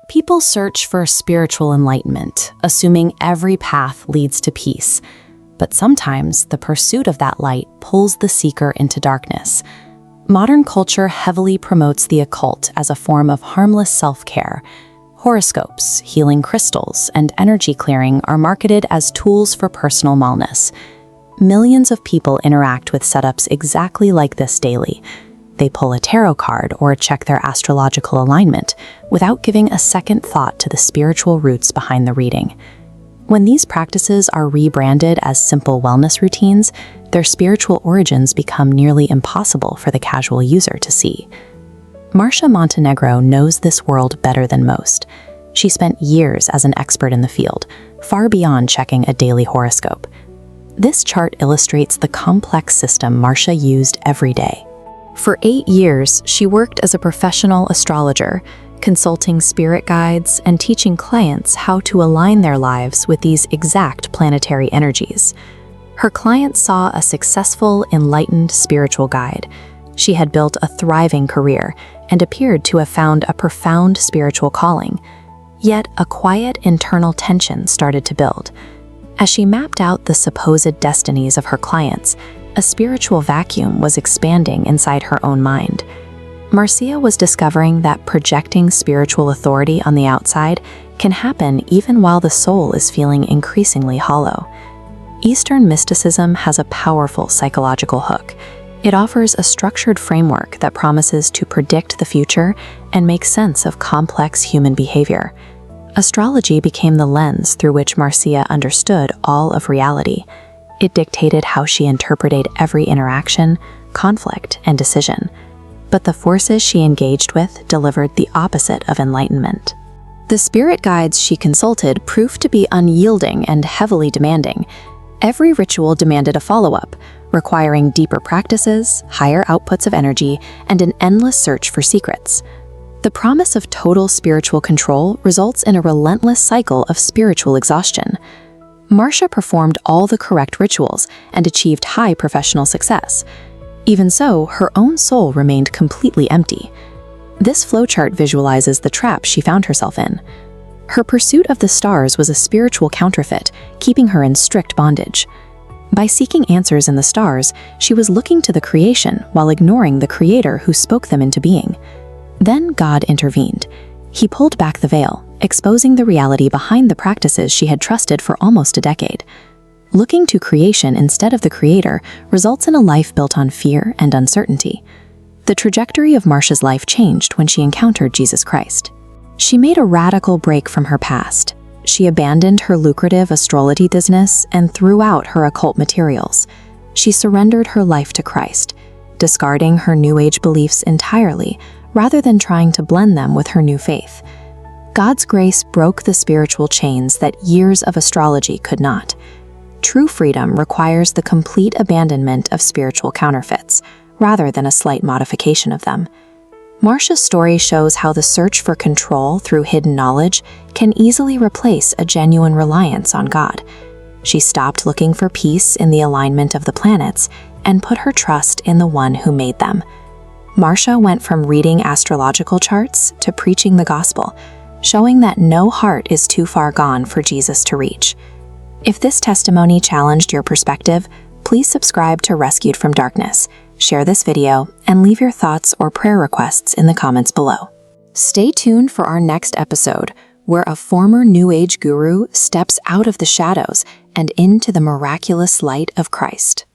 People search for spiritual enlightenment, assuming every path leads to peace. But sometimes the pursuit of that light pulls the seeker into darkness. Modern culture heavily promotes the occult as a form of harmless self-care. Horoscopes, healing crystals, and energy clearing are marketed as tools for personal wellness. Millions of people interact with setups exactly like this daily. They pull a tarot card or check their astrological alignment without giving a second thought to the spiritual roots behind the reading. When these practices are rebranded as simple wellness routines, their spiritual origins become nearly impossible for the casual user to see. Marcia Montenegro knows this world better than most. She spent years as an expert in the field, far beyond checking a daily horoscope. This chart illustrates the complex system Marcia used every day. For 8 years, she worked as a professional astrologer, consulting spirit guides and teaching clients how to align their lives with these exact planetary energies. Her clients saw a successful, enlightened spiritual guide. She had built a thriving career and appeared to have found a profound spiritual calling. Yet a quiet internal tension started to build. As she mapped out the supposed destinies of her clients, a spiritual vacuum was expanding inside her own mind. Marcia was discovering that projecting spiritual authority on the outside can happen even while the soul is feeling increasingly hollow. Eastern mysticism has a powerful psychological hook. It offers a structured framework that promises to predict the future and make sense of complex human behavior. Astrology became the lens through which Marcia understood all of reality. It dictated how she interpreted every interaction, conflict, and decision. But the forces she engaged with delivered the opposite of enlightenment. The spirit guides she consulted proved to be unyielding and heavily demanding. Every ritual demanded a follow-up, requiring deeper practices, higher outputs of energy, and an endless search for secrets. The promise of total spiritual control results in a relentless cycle of spiritual exhaustion. Marcia performed all the correct rituals and achieved high professional success. Even so, her own soul remained completely empty. This flowchart visualizes the trap she found herself in. Her pursuit of the stars was a spiritual counterfeit, keeping her in strict bondage. By seeking answers in the stars, she was looking to the creation while ignoring the creator who spoke them into being. Then God intervened. He pulled back the veil, exposing the reality behind the practices she had trusted for almost a decade. Looking to creation instead of the creator results in a life built on fear and uncertainty. The trajectory of Marcia's life changed when she encountered Jesus Christ. She made a radical break from her past. She abandoned her lucrative astrology business and threw out her occult materials. She surrendered her life to Christ, discarding her New Age beliefs entirely rather than trying to blend them with her new faith. God's grace broke the spiritual chains that years of astrology could not. True freedom requires the complete abandonment of spiritual counterfeits, rather than a slight modification of them. Marcia's story shows how the search for control through hidden knowledge can easily replace a genuine reliance on God. She stopped looking for peace in the alignment of the planets and put her trust in the one who made them. Marcia went from reading astrological charts to preaching the gospel, showing that no heart is too far gone for Jesus to reach. If this testimony challenged your perspective, please subscribe to Rescued from Darkness, share this video, and leave your thoughts or prayer requests in the comments below. Stay tuned for our next episode, where a former New Age guru steps out of the shadows and into the miraculous light of Christ.